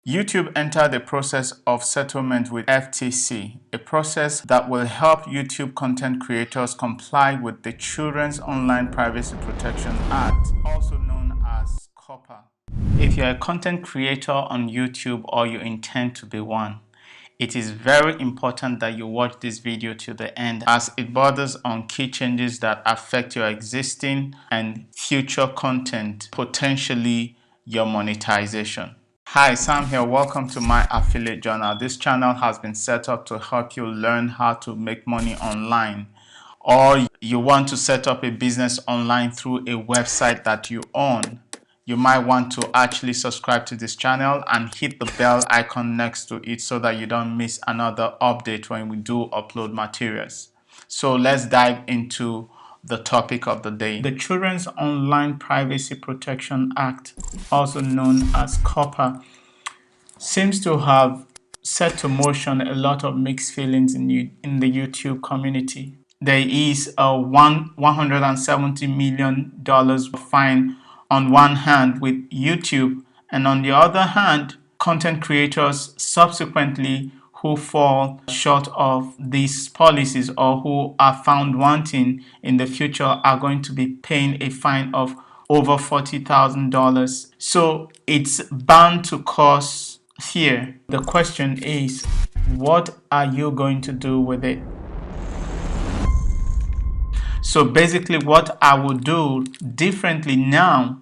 YouTube entered the process of settlement with FTC, a process that will help YouTube content creators comply with the Children's Online Privacy Protection Act, also known as COPPA. If you're a content creator on YouTube or you intend to be one, it is very important that you watch this video to the end as it borders on key changes that affect your existing and future content, potentially your monetization. Hi, Sam here. Welcome to my affiliate journal. This channel has been set up to help you learn how to make money online, or you want to set up a business online through a website that you own. You might want to actually subscribe to this channel and hit the bell icon next to it so that you don't miss another update when we do upload materials. So let's dive into the topic of the day. The Children's Online Privacy Protection Act, also known as COPPA, seems to have set to motion a lot of mixed feelings in the YouTube community. There is a $170 million fine on one hand with YouTube, and on the other hand, content creators subsequently who fall short of these policies or who are found wanting in the future are going to be paying a fine of over $40,000. So it's bound to cause fear. The question is, what are you going to do with it? So basically what I will do differently now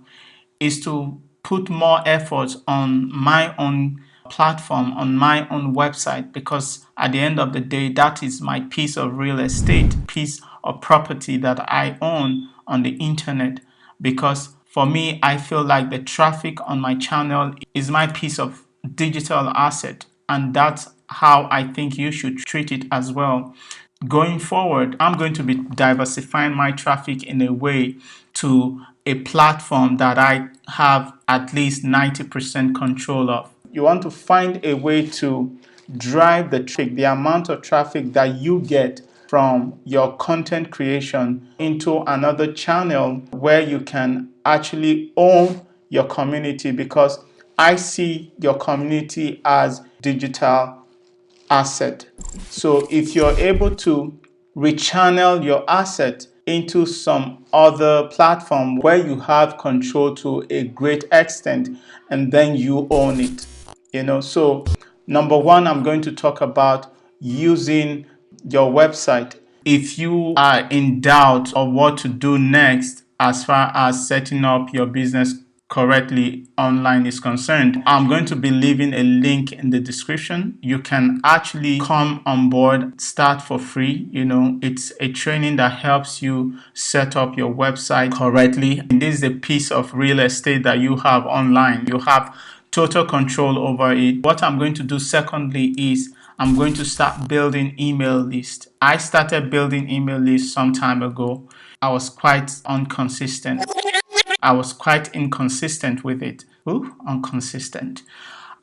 is to put more effort on my own platform, on my own website, because at the end of the day, that is my piece of real estate, piece of property that I own on the internet. Because for me, I feel like the traffic on my channel is my piece of digital asset, and that's how I think you should treat it as well. Going forward, I'm going to be diversifying my traffic in a way to a platform that I have at least 90% control of. You want to find a way to drive the traffic, the amount of traffic that you get from your content creation into another channel where you can actually own your community, because I see your community as digital asset. So if you're able to rechannel your asset into some other platform where you have control to a great extent, and then you own it, so number one, I'm going to talk about using your website. If you are in doubt of what to do next as far as setting up your business correctly online is concerned, I'm going to be leaving a link in the description. You can actually come on board, start for free. It's a training that helps you set up your website correctly. And this is a piece of real estate that you have online. You have total control over it. What I'm going to do secondly is I'm going to start building email lists. I started building email lists some time ago. I was quite inconsistent. I was quite inconsistent with it. Inconsistent.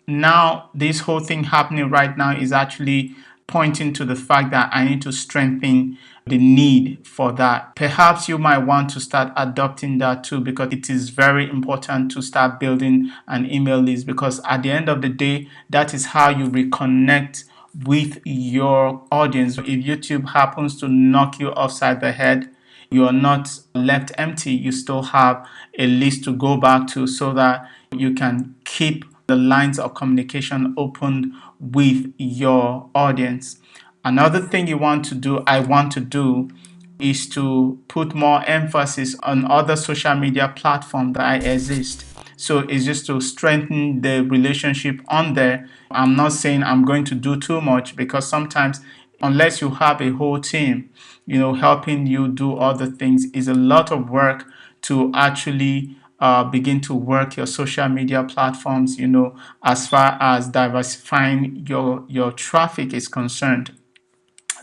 Now, this whole thing happening right now is actually pointing to the fact that I need to strengthen the need for that. Perhaps you might want to start adopting that too, because it is very important to start building an email list, because at the end of the day, that is how you reconnect with your audience. If YouTube happens to knock you upside the head, you are not left empty. You still have a list to go back to so that you can keep the lines of communication open with your audience. Another thing I want to do is to put more emphasis on other social media platforms that exist. So it's just to strengthen the relationship on there. I'm not saying I'm going to do too much, because sometimes unless you have a whole team, helping you do other things, is a lot of work to actually begin to work your social media platforms, as far as diversifying your traffic is concerned.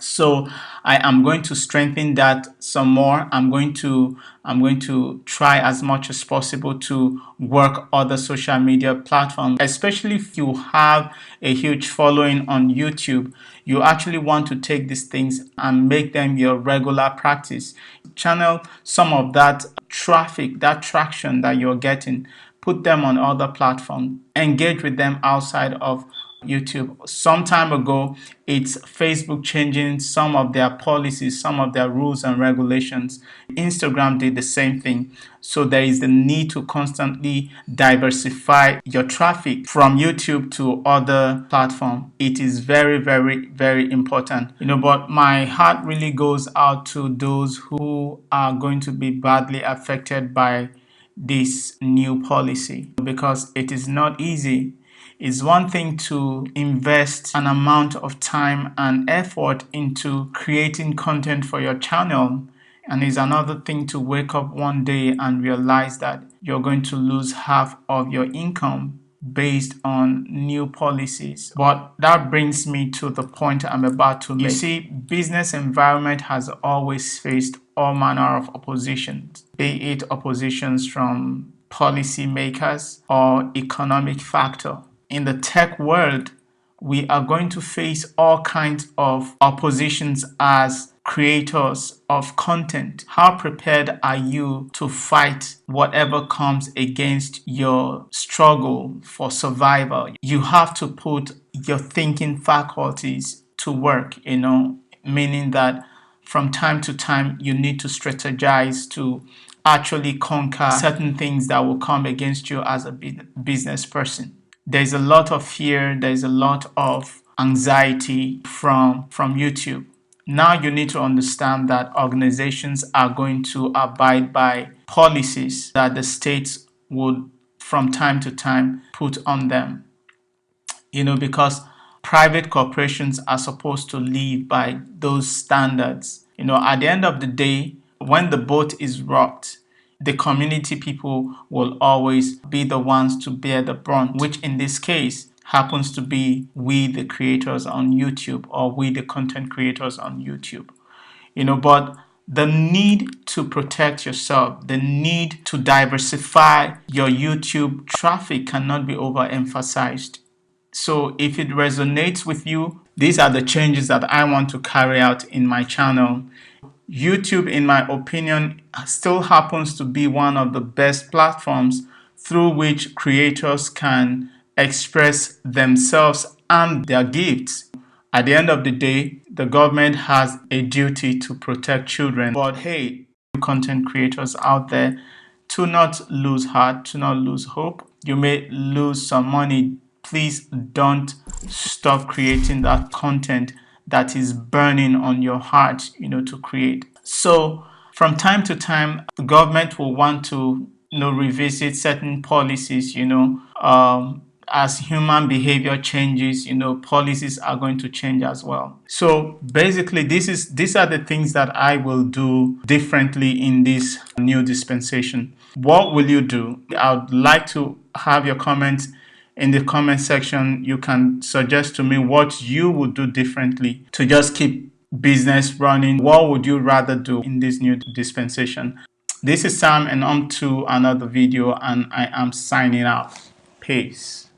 So I am going to strengthen that some more. I'm going to try as much as possible to work other social media platforms, especially if you have a huge following on YouTube. You actually want to take these things and make them your regular practice. Channel some of that traffic, that traction that you're getting, put them on other platforms, engage with them outside of YouTube. Some time ago, it's Facebook changing some of their policies, some of their rules and regulations. Instagram did the same thing. So there is the need to constantly diversify your traffic from YouTube to other platforms. It is very, very, very important. But my heart really goes out to those who are going to be badly affected by this new policy, because it is not easy. It's one thing to invest an amount of time and effort into creating content for your channel, and it's another thing to wake up one day and realize that you're going to lose half of your income based on new policies. But that brings me to the point I'm about to make. You see, business environment has always faced all manner of oppositions, be it oppositions from policymakers or economic factor. In the tech world, we are going to face all kinds of oppositions as creators of content. How prepared are you to fight whatever comes against your struggle for survival? You have to put your thinking faculties to work, meaning that from time to time you need to strategize to actually conquer certain things that will come against you as a business person. There's a lot of fear, there's a lot of anxiety from YouTube. Now you need to understand that organizations are going to abide by policies that the states would from time to time put on them. Because private corporations are supposed to live by those standards. At the end of the day, when the boat is rocked, the community people will always be the ones to bear the brunt, which in this case happens to be we, the creators on YouTube, or we, the content creators on YouTube. But the need to protect yourself, the need to diversify your YouTube traffic cannot be overemphasized. So if it resonates with you, these are the changes that I want to carry out in my channel. YouTube, in my opinion, still happens to be one of the best platforms through which creators can express themselves and their gifts. At the end of the day, the government has a duty to protect children. But hey, content creators out there, to not lose heart, to not lose hope. You may lose some money. Please don't stop creating that content that is burning on your heart, to create. So from time to time, the government will want to, revisit certain policies, as human behavior changes, policies are going to change as well. So basically, these are the things that I will do differently in this new dispensation. What will you do? I would like to have your comments in the comment section. You can suggest to me what you would do differently to just keep business running. What would you rather do in this new dispensation? This is Sam, and on to another video, and I am signing out. Peace.